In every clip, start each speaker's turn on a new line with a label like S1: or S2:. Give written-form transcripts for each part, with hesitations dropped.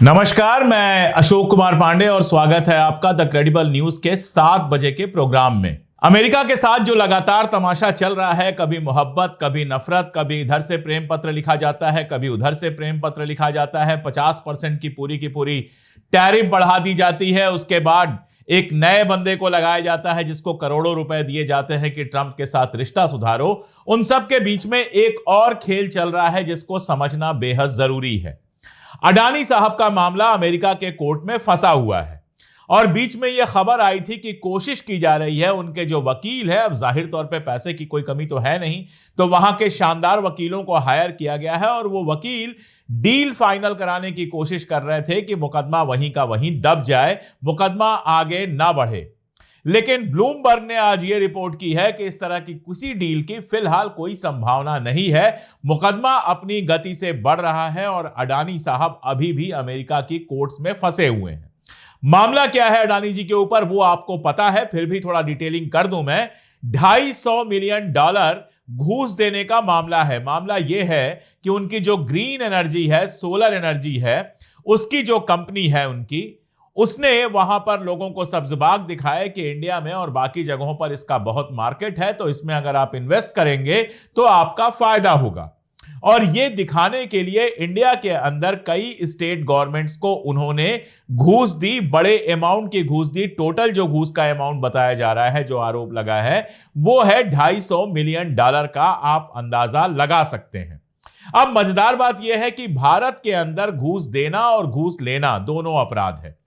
S1: नमस्कार, मैं अशोक कुमार पांडे और स्वागत है आपका द क्रेडिबल न्यूज के 7 बजे के प्रोग्राम में। अमेरिका के साथ जो लगातार तमाशा चल रहा है, कभी मोहब्बत, कभी नफरत, कभी इधर से प्रेम पत्र लिखा जाता है, कभी उधर से प्रेम पत्र लिखा जाता है। 50% की पूरी टैरिफ बढ़ा दी जाती है। उसके बाद एक नए बंदे को लगाया जाता है जिसको करोड़ों रुपए दिए जाते हैं कि ट्रंप के साथ रिश्ता सुधारो। उन सब के बीच में एक और खेल चल रहा है जिसको समझना बेहद जरूरी है। अडानी साहब का मामला अमेरिका के कोर्ट में फंसा हुआ है और बीच में यह खबर आई थी कि कोशिश की जा रही है, उनके जो वकील है, अब जाहिर तौर पे पैसे की कोई कमी तो है नहीं, तो वहां के शानदार वकीलों को हायर किया गया है और वो वकील डील फाइनल कराने की कोशिश कर रहे थे कि मुकदमा वहीं का वहीं दब जाए, मुकदमा आगे ना बढ़े। लेकिन ब्लूमबर्ग ने आज यह रिपोर्ट की है कि इस तरह की किसी डील की फिलहाल कोई संभावना नहीं है। मुकदमा अपनी गति से बढ़ रहा है और अडानी साहब अभी भी अमेरिका की कोर्ट्स में फंसे हुए हैं। मामला क्या है अडानी जी के ऊपर वो आपको पता है, फिर भी थोड़ा डिटेलिंग कर दूं मैं। $250 मिलियन घूस देने का मामला है। मामला यह है कि उनकी जो ग्रीन एनर्जी है, सोलर एनर्जी है, उसकी जो कंपनी है उसने वहां पर लोगों को सब्ज़बाग दिखाया कि इंडिया में और बाकी जगहों पर इसका बहुत मार्केट है, तो इसमें अगर आप इन्वेस्ट करेंगे तो आपका फायदा होगा। और यह दिखाने के लिए इंडिया के अंदर कई स्टेट गवर्नमेंट्स को उन्होंने घूस दी, बड़े अमाउंट की घूस दी। टोटल जो घूस का अमाउंट बताया जा रहा है, जो आरोप लगा है, वो है $250 मिलियन का। आप अंदाजा लगा सकते हैं। अब मजेदार बात यह है कि भारत के अंदर घूस देना और घूस लेना दोनों अपराध है।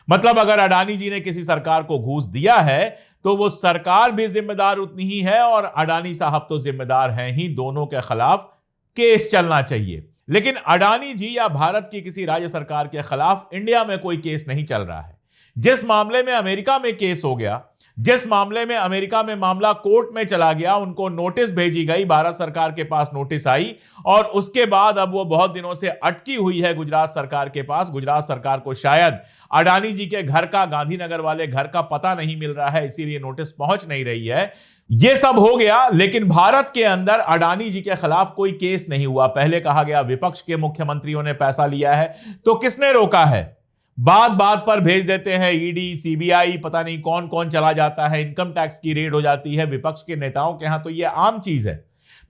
S1: मतलब अगर अडानी जी ने किसी सरकार को घूस दिया है तो वो सरकार भी जिम्मेदार उतनी ही है और अडानी साहब तो जिम्मेदार हैं ही। दोनों के खिलाफ केस चलना चाहिए। लेकिन अडानी जी या भारत की किसी राज्य सरकार के खिलाफ इंडिया में कोई केस नहीं चल रहा है। जिस मामले में अमेरिका में केस हो गया, जिस मामले में अमेरिका में मामला कोर्ट में चला गया, उनको नोटिस भेजी गई, भारत सरकार के पास नोटिस आई और उसके बाद अब वो बहुत दिनों से अटकी हुई है गुजरात सरकार के पास। गुजरात सरकार को शायद अडानी जी के घर का, गांधीनगर वाले घर का पता नहीं मिल रहा है, इसीलिए नोटिस पहुंच नहीं रही है। यह सब हो गया, लेकिन भारत के अंदर अडानी जी के खिलाफ कोई केस नहीं हुआ। पहले कहा गया विपक्ष के मुख्यमंत्रियों ने पैसा लिया है, तो किसने रोका है? बात बात पर भेज देते हैं ईडी, सीबीआई, पता नहीं कौन कौन चला जाता है, इनकम टैक्स की रेड हो जाती है विपक्ष के नेताओं के यहां, तो यह आम चीज है।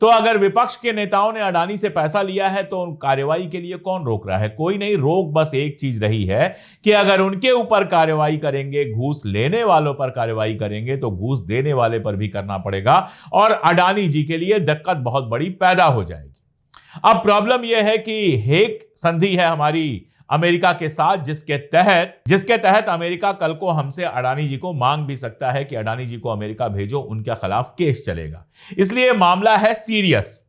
S1: तो अगर विपक्ष के नेताओं ने अडानी से पैसा लिया है तो कार्रवाई के लिए कौन रोक रहा है? कोई नहीं। रोक बस एक चीज रही है कि अगर उनके ऊपर कार्रवाई करेंगे, घूस लेने वालों पर कार्रवाई करेंगे, तो घूस देने वाले पर भी करना पड़ेगा और अडानी जी के लिए दिक्कत बहुत बड़ी पैदा हो जाएगी। अब प्रॉब्लम यह है कि हेग संधि है हमारी अमेरिका के साथ, जिसके तहत अमेरिका कल को हमसे अडानी जी को मांग भी सकता है कि अडानी जी को अमेरिका भेजो, उनके खिलाफ केस चलेगा। इसलिए मामला है सीरियस।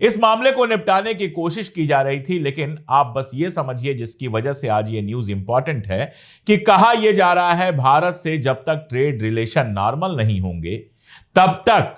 S1: इस मामले को निपटाने की कोशिश की जा रही थी, लेकिन आप बस ये समझिए जिसकी वजह से आज ये न्यूज इंपॉर्टेंट है कि कहा यह जा रहा है भारत से जब तक ट्रेड रिलेशन नॉर्मल नहीं होंगे तब तक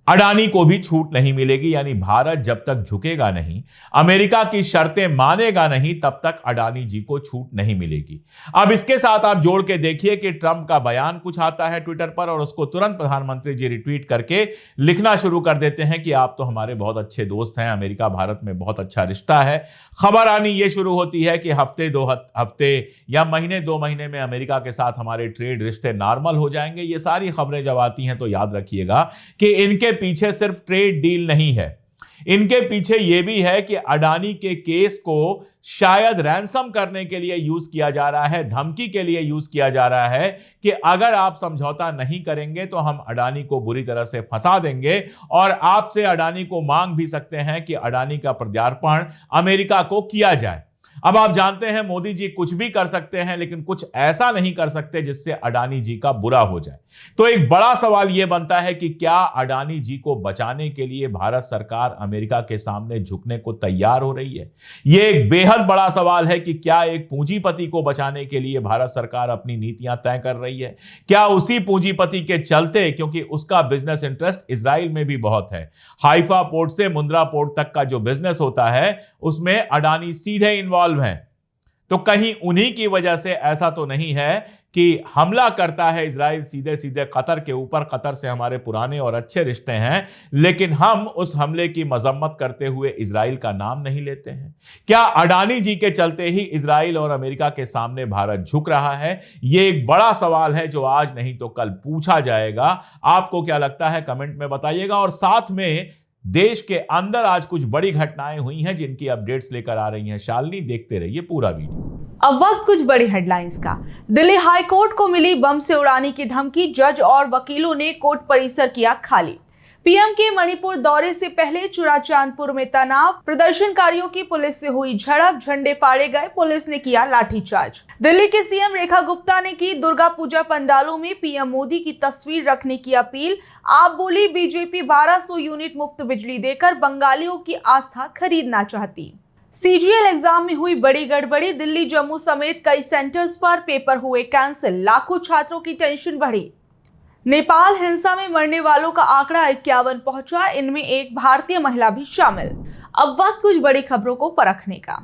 S1: अडानी को भी छूट नहीं मिलेगी। यानी भारत जब तक झुकेगा नहीं, अमेरिका की शर्तें मानेगा नहीं, तब तक अडानी जी को छूट नहीं मिलेगी। अब इसके साथ आप जोड़ के देखिए कि ट्रंप का बयान कुछ आता है ट्विटर पर और उसको तुरंत प्रधानमंत्री जी रिट्वीट करके लिखना शुरू कर देते हैं कि आप तो हमारे बहुत अच्छे दोस्त हैं, अमेरिका भारत में बहुत अच्छा रिश्ता है। खबर आनी यह शुरू होती है कि हफ्ते 2 हफ्ते या महीने 2 महीने में अमेरिका के साथ हमारे ट्रेड रिश्ते नॉर्मल हो जाएंगे। ये सारी खबरें जब आती हैं तो याद रखिएगा कि इनके पीछे सिर्फ ट्रेड डील नहीं है, इनके पीछे यह भी है कि अडानी के केस को शायद रैंसम करने के लिए यूज किया जा रहा है, धमकी के लिए यूज किया जा रहा है कि अगर आप समझौता नहीं करेंगे तो हम अडानी को बुरी तरह से फंसा देंगे और आपसे अडानी को मांग भी सकते हैं कि अडानी का प्रत्यार्पण अमेरिका को किया जाए। अब आप जानते हैं मोदी जी कुछ भी कर सकते हैं, लेकिन कुछ ऐसा नहीं कर सकते जिससे अडानी जी का बुरा हो जाए। तो एक बड़ा सवाल यह बनता है कि क्या अडानी जी को बचाने के लिए भारत सरकार अमेरिका के सामने झुकने को तैयार हो रही है? यह एक बेहद बड़ा सवाल है कि क्या एक पूंजीपति को बचाने के लिए भारत सरकार अपनी नीतियां तय कर रही है? क्या उसी पूंजीपति के चलते, क्योंकि उसका बिजनेस इंटरेस्ट इजराइल में भी बहुत है, हाइफा पोर्ट से मुंद्रा पोर्ट तक का जो बिजनेस होता है उसमें अडानी सीधे इन्वॉल्व हैं, तो कहीं उन्हीं की वजह से ऐसा तो नहीं है कि हमला करता है इजराइल सीधे सीधे कतर के ऊपर, कतर से हमारे पुराने और अच्छे रिश्ते हैं, लेकिन हम उस हमले की मजम्मत करते हुए इजराइल का नाम नहीं लेते हैं? क्या अडानी जी के चलते ही इजराइल और अमेरिका के सामने भारत झुक रहा है? यह एक बड़ा सवाल है जो आज नहीं तो कल पूछा जाएगा। आपको क्या लगता है कमेंट में बताइएगा। और साथ में देश के अंदर आज कुछ बड़ी घटनाएं हुई हैं जिनकी अपडेट्स लेकर आ रही हैं शालिनी। देखते रहिए पूरा वीडियो।
S2: अब वक्त कुछ बड़ी हेडलाइंस का। दिल्ली हाई कोर्ट को मिली बम से उड़ाने की धमकी, जज और वकीलों ने कोर्ट परिसर किया खाली। पीएम के मणिपुर दौरे से पहले चुराचांदपुर में तनाव, प्रदर्शनकारियों की पुलिस से हुई झड़प, झंडे फाड़े गए, पुलिस ने किया लाठीचार्ज। दिल्ली की सीएम रेखा गुप्ता ने की दुर्गा पूजा पंडालों में पीएम मोदी की तस्वीर रखने की अपील। आप बोली बीजेपी 1200 यूनिट मुफ्त बिजली देकर बंगालियों की आस्था खरीदना चाहती। सीजीएल एग्जाम में हुई बड़ी गड़बड़ी, दिल्ली जम्मू समेत कई सेंटर्स पर पेपर हुए कैंसिल, लाखों छात्रों की टेंशन बढ़ी। नेपाल हिंसा में मरने वालों का आंकड़ा 51 पहुंचा, इनमें एक भारतीय महिला भी शामिल। अब वक्त कुछ बड़ी खबरों को परखने का।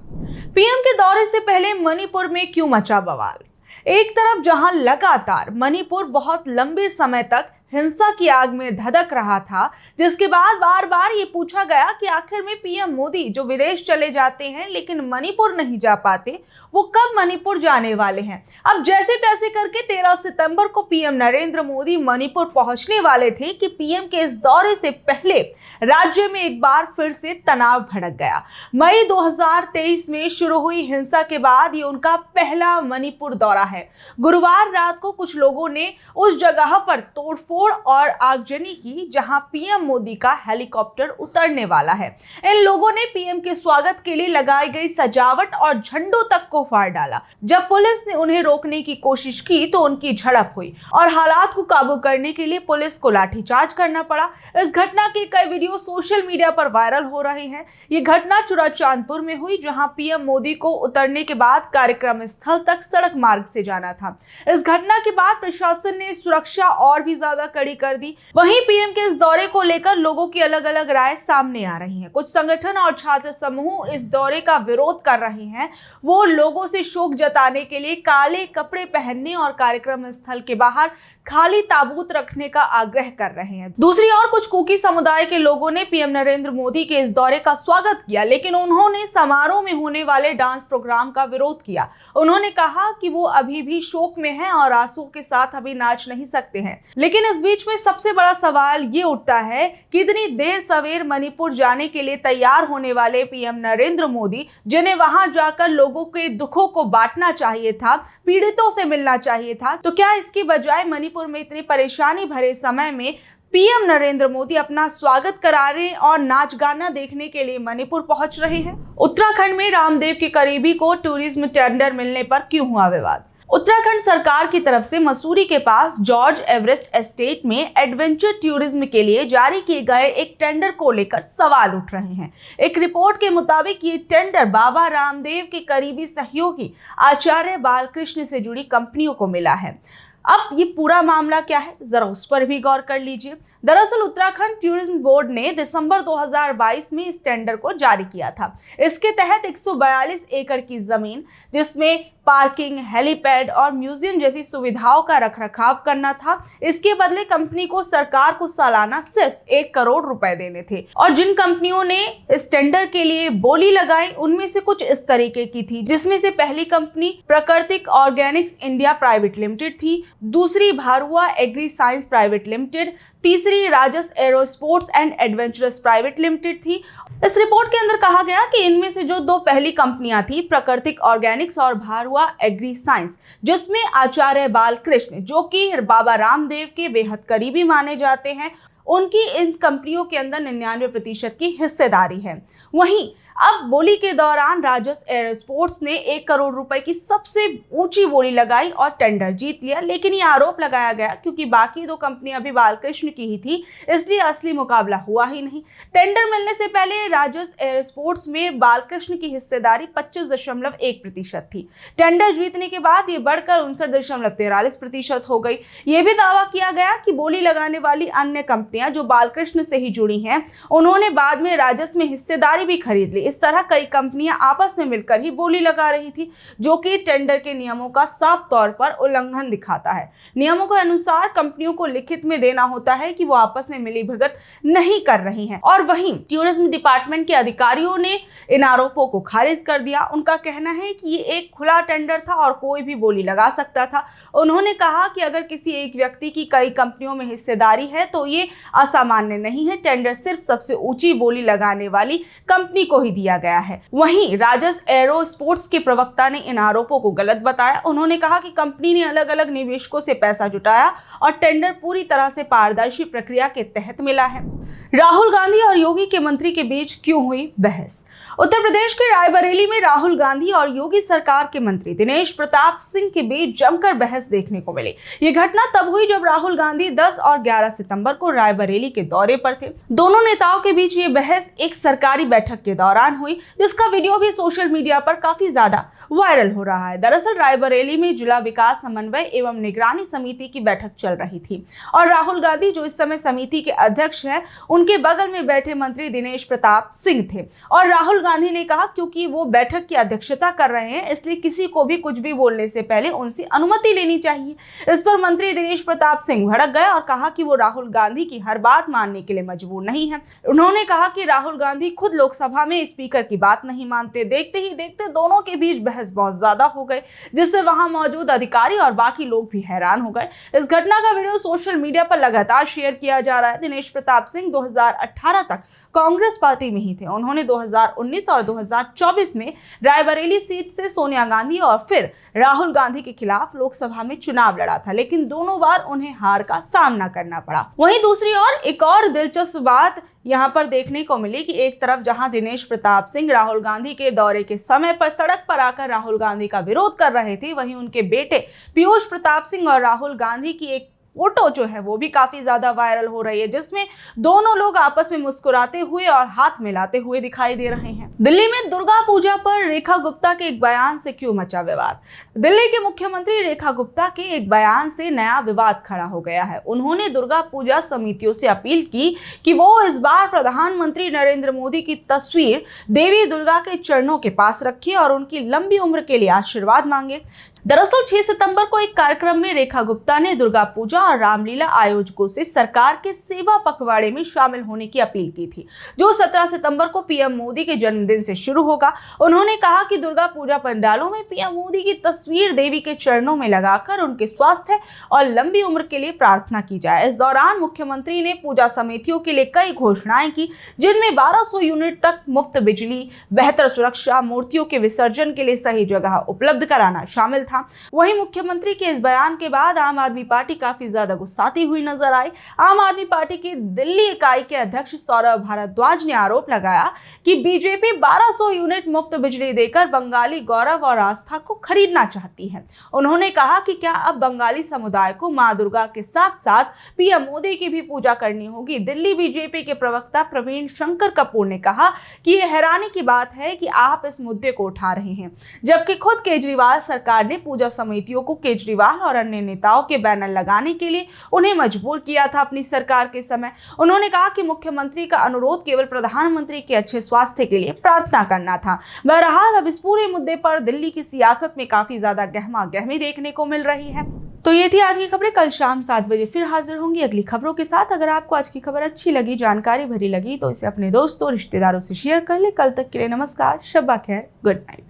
S2: पीएम के दौरे से पहले मणिपुर में क्यों मचा बवाल? एक तरफ जहां लगातार मणिपुर बहुत लंबे समय तक हिंसा की आग में धधक रहा था, जिसके बाद बार बार ये पूछा गया कि आखिर में पीएम मोदी जो विदेश चले जाते हैं लेकिन मणिपुर नहीं जा पाते, वो कब मणिपुर जाने वाले हैं। अब जैसे तैसे करके 13 सितंबर को पीएम नरेंद्र मोदी मणिपुर पहुंचने वाले थे कि पीएम के इस दौरे से पहले राज्य में एक बार फिर से तनाव भड़क गया। मई 2023 में शुरू हुई हिंसा के बाद ये उनका पहला मणिपुर दौरा है। गुरुवार रात को कुछ लोगों ने उस जगह पर तोड़फोड़ और आगजनी की जहां पीएम मोदी का हेलीकॉप्टर उतरने वाला है। इन लोगों ने पीएम के स्वागत के लिए लगाई गई सजावट और झंडों तक को फाड़ डाला। जब पुलिस ने उन्हें रोकने की कोशिश की तो उनकी झड़प हुई और हालात को काबू करने के लिए पुलिस को लाठीचार्ज करना पड़ा। इस घटना के कई वीडियो सोशल मीडिया पर वायरल हो रहे हैं। ये घटना चुराचांदपुर में हुई, जहां पीएम मोदी को उतरने के बाद कार्यक्रम स्थल तक सड़क मार्ग से जाना था। इस घटना के बाद प्रशासन ने सुरक्षा और भी ज्यादा कड़ी कर दी। वहीं पीएम के इस दौरे को लेकर लोगों की अलग अलग राय सामने आ रही है। कुछ संगठन और छात्र समूह इस दौरे का विरोध कर रहे हैं। वो लोगों से शोक जताने के लिए काले कपड़े पहनने और कार्यक्रम स्थल के बाहर खाली ताबूत रखने का आग्रह कर रहे हैं। दूसरी ओर कुछ कुकी समुदाय के लोगों ने पीएम नरेंद्र मोदी के इस दौरे का स्वागत किया, लेकिन उन्होंने समारोह में होने वाले डांस प्रोग्राम का विरोध किया। उन्होंने कहा कि वो अभी भी शोक में हैं और आंसुओं के साथ अभी नाच नहीं सकते हैं। लेकिन इस बीच में सबसे बड़ा सवाल ये उठता है कि इतनी देर सवेर मणिपुर जाने के लिए तैयार होने वाले पीएम नरेंद्र मोदी, जिन्हें वहां जाकर लोगों के दुखों को बांटना चाहिए था, पीड़ितों से मिलना चाहिए था, तो क्या इसकी बजाय मणिपुर में इतनी परेशानी भरे समय में पीएम नरेंद्र मोदी अपना स्वागत करा रहे और नाच गाना देखने के लिए मणिपुर पहुंच रहे हैं? उत्तराखंड में रामदेव के करीबी को टूरिज्म टेंडर मिलने पर क्यों हुआ विवाद? उत्तराखंड सरकार की तरफ से मसूरी के पास जॉर्ज एवरेस्ट एस्टेट में एडवेंचर टूरिज्म के लिए जारी किए गए एक टेंडर को लेकर सवाल उठ रहे हैं। एक रिपोर्ट के मुताबिक ये टेंडर बाबा रामदेव के करीबी सहयोगी आचार्य बालकृष्ण से जुड़ी कंपनियों को मिला है। अब ये पूरा मामला क्या है, जरा उस पर भी गौर कर लीजिए। दरअसल उत्तराखंड टूरिज्म बोर्ड ने दिसंबर 2022 में इस टेंडर को जारी किया था। इसके तहत 142 एकड़ की जमीन, जिसमें पार्किंग, हेलीपैड और म्यूजियम जैसी सुविधाओं का रखरखाव करना था, इसके बदले कंपनी को सरकार को सालाना सिर्फ 1 करोड़ रुपए देने थे। और जिन कंपनियों ने इस टेंडर के लिए बोली लगाई, उनमें से कुछ इस तरीके की थी, जिसमें से पहली कंपनी प्राकृतिक ऑर्गेनिक्स इंडिया प्राइवेट लिमिटेड थी, दूसरी भारुआ एग्री साइंस प्राइवेट लिमिटेड, तीसरी राजस aerosports and adventurous private limited थी। इस रिपोर्ट के अंदर कहा गया कि इनमें से जो 2 पहली कंपनियां थी, प्राकृतिक ऑर्गेनिक्स और भारुआ एग्री साइंस, जिसमें आचार्य बालकृष्ण, जो कि बाबा रामदेव के बेहद करीबी माने जाते हैं, उनकी इन कंपनियों के अंदर 99% की हिस्सेदारी है। वहीं अब बोली के दौरान राजस एरोस्पोर्ट्स ने 1 करोड़ रुपए की सबसे ऊंची बोली लगाई और टेंडर जीत लिया। लेकिन ये आरोप लगाया गया क्योंकि बाकी 2 कंपनियां भी बालकृष्ण की ही थी, इसलिए असली मुकाबला हुआ ही नहीं। टेंडर मिलने से पहले राजस एरोस्पोर्ट्स में बालकृष्ण की हिस्सेदारी 25.1% थी। टेंडर जीतने के बाद ये बढ़कर 59.43% हो गई। ये भी दावा किया गया कि बोली लगाने वाली अन्य कंपनियां जो बालकृष्ण से ही जुड़ी हैं, उन्होंने बाद में राजस में हिस्सेदारी भी खरीद ली। इस तरह कई कंपनियां आपस में मिलकर ही बोली लगा रही थी, जो कि टेंडर के नियमों का साफ तौर पर उल्लंघन दिखाता है। नियमों के अनुसार कंपनियों को लिखित में देना होता है कि वो आपस में मिलीभगत नहीं कर रही हैं। और वहीं टूरिज्म डिपार्टमेंट के अधिकारियों ने इन आरोपों को खारिज कर दिया। उनका कहना है कि ये एक खुला टेंडर था और कोई भी बोली लगा सकता था। उन्होंने कहा कि अगर किसी एक व्यक्ति की कई कंपनियों में हिस्सेदारी है तो ये असामान्य नहीं है। टेंडर सिर्फ सबसे ऊंची बोली लगाने वाली कंपनी को ही दिया गया है। वहीं राजस एरो स्पोर्ट्स के प्रवक्ता ने इन आरोपों को गलत बताया। उन्होंने कहा कि कंपनी ने अलग अलग निवेशकों से पैसा जुटाया और टेंडर पूरी तरह से पारदर्शी प्रक्रिया के तहत मिला है। राहुल गांधी और योगी के मंत्री के बीच क्यों हुई बहस? उत्तर प्रदेश के रायबरेली में राहुल गांधी और योगी सरकार के मंत्री दिनेश प्रताप सिंह के बीच जमकर बहस देखने को मिली। ये घटना तब हुई जब राहुल गांधी 10 और 11 सितंबर को रायबरेली के दौरे पर थे। दोनों नेताओं के बीच ये बहस एक सरकारी बैठक के दौरान हुई, जिसका वीडियो भी सोशल मीडिया पर काफी ज्यादा वायरल हो रहा है। दरअसल रायबरेली में जिला विकास समन्वय एवं निगरानी समिति की बैठक चल रही थी और राहुल गांधी, जो इस समय समिति के अध्यक्ष हैं, उनके बगल में बैठे मंत्री दिनेश प्रताप सिंह थे। और राहुल गांधी ने कहा क्योंकि वो बैठक की अध्यक्षता कर रहे हैं, इसलिए किसी को भी कुछ भी बोलने से पहले उनसे अनुमति लेनी चाहिए। इस पर मंत्री दिनेश प्रताप सिंह भड़क गए और कहा कि वो राहुल गांधी की हर बात मानने के लिए मजबूर नहीं है। उन्होंने कहा कि राहुल गांधी खुद लोकसभा में स्पीकर की बात नहीं मानते। देखते ही देखते दोनों के बीच बहस बहुत ज्यादा हो गई, जिससे वहां मौजूद अधिकारी और बाकी लोग भी हैरान हो गए। इस घटना का वीडियो सोशल मीडिया पर लगातार शेयर किया जा रहा है। दिनेश प्रताप सिंह 2018 तक कांग्रेस पार्टी में ही थे। उन्होंने 2019 और 2024 में रायबरेली सीट से सोनिया गांधी और फिर राहुल गांधी के खिलाफ लोकसभा में चुनाव लड़ा था, लेकिन दोनों बार उन्हें हार का सामना करना पड़ा। वहीं दूसरी ओर एक और दिलचस्प बात यहां पर देखने को मिली कि एक तरफ जहां दिनेश प्रताप सिंह राहुल गांधी के दौरे के समय पर सड़क पर आकर राहुल गांधी का विरोध कर रहे थे, वहीं उनके बेटे पीयूष प्रताप सिंह और राहुल गांधी की एक फोटो जो है वो भी काफी ज्यादा वायरल हो रही है, जिसमें दोनों लोग आपस में मुस्कुराते हुए और हाथ मिलाते हुए दिखाई दे रहे हैं। दिल्ली में दुर्गा पूजा पर रेखा गुप्ता के एक बयान से क्यों मचा विवाद? दिल्ली के मुख्यमंत्री रेखा गुप्ता के एक बयान से नया विवाद खड़ा हो गया है। उन्होंने दुर्गा पूजा समितियों से अपील की कि वो इस बार प्रधानमंत्री नरेंद्र मोदी की तस्वीर देवी दुर्गा के चरणों के पास रखे और उनकी लंबी उम्र के लिए आशीर्वाद मांगे। दरअसल 6 सितंबर को एक कार्यक्रम में रेखा गुप्ता ने दुर्गा पूजा और रामलीला आयोजकों से सरकार के सेवा पखवाड़े में शामिल होने की अपील की थी, जो 17 सितंबर को पीएम मोदी के जन्मदिन से शुरू होगा। उन्होंने कहा कि दुर्गा पूजा पंडालों में पीएम मोदी की तस्वीर देवी के चरणों में लगाकर उनके स्वास्थ्य और लंबी उम्र के लिए प्रार्थना की जाए। इस दौरान मुख्यमंत्री ने पूजा समितियों के लिए कई घोषणाएं की, जिनमें 1200 यूनिट तक मुफ्त बिजली, बेहतर सुरक्षा, मूर्तियों के विसर्जन के लिए सही जगह उपलब्ध कराना शामिल था। वहीं मुख्यमंत्री के इस बयान के बाद आम आदमी पार्टी काफी ज्यादा गुस्साती हुई नजर आई। आम आदमी पार्टी की दिल्ली इकाई के अध्यक्ष सौरभ भारद्वाज ने आरोप लगाया कि बीजेपी 1200 यूनिट मुफ्त बिजली देकर बंगाली गौरव और आस्था को खरीदना चाहती है। उन्होंने कहा कि क्या अब बंगाली समुदाय को मां दुर्गा के साथ साथ पीएम मोदी की भी पूजा करनी होगी? दिल्ली बीजेपी के प्रवक्ता प्रवीण शंकर कपूर ने कहा कि यह हैरानी की बात है कि आप इस मुद्दे को उठा रहे हैं, जबकि खुद केजरीवाल सरकार ने पूजा समितियों को केजरीवाल और अन्य नेताओं के बैनर लगाने के लिए उन्हें मजबूर किया था अपनी सरकार के समय। उन्होंने कहा कि मुख्यमंत्री का अनुरोध केवल प्रधानमंत्री के अच्छे स्वास्थ्य के लिए प्रार्थना करना था। बहरहाल अब इस पूरे मुद्दे पर दिल्ली की सियासत में काफी ज्यादा गहमा गहमी देखने को मिल रही है। तो ये थी आज की खबरें। कल शाम 7 बजे फिर हाजिर होंगी अगली खबरों के साथ। अगर आपको आज की खबर अच्छी लगी, जानकारी भरी लगी, तो इसे अपने दोस्तों, रिश्तेदारों से शेयर कर ले। कल तक के लिए नमस्कार, शब्बा खैर, गुड नाइट।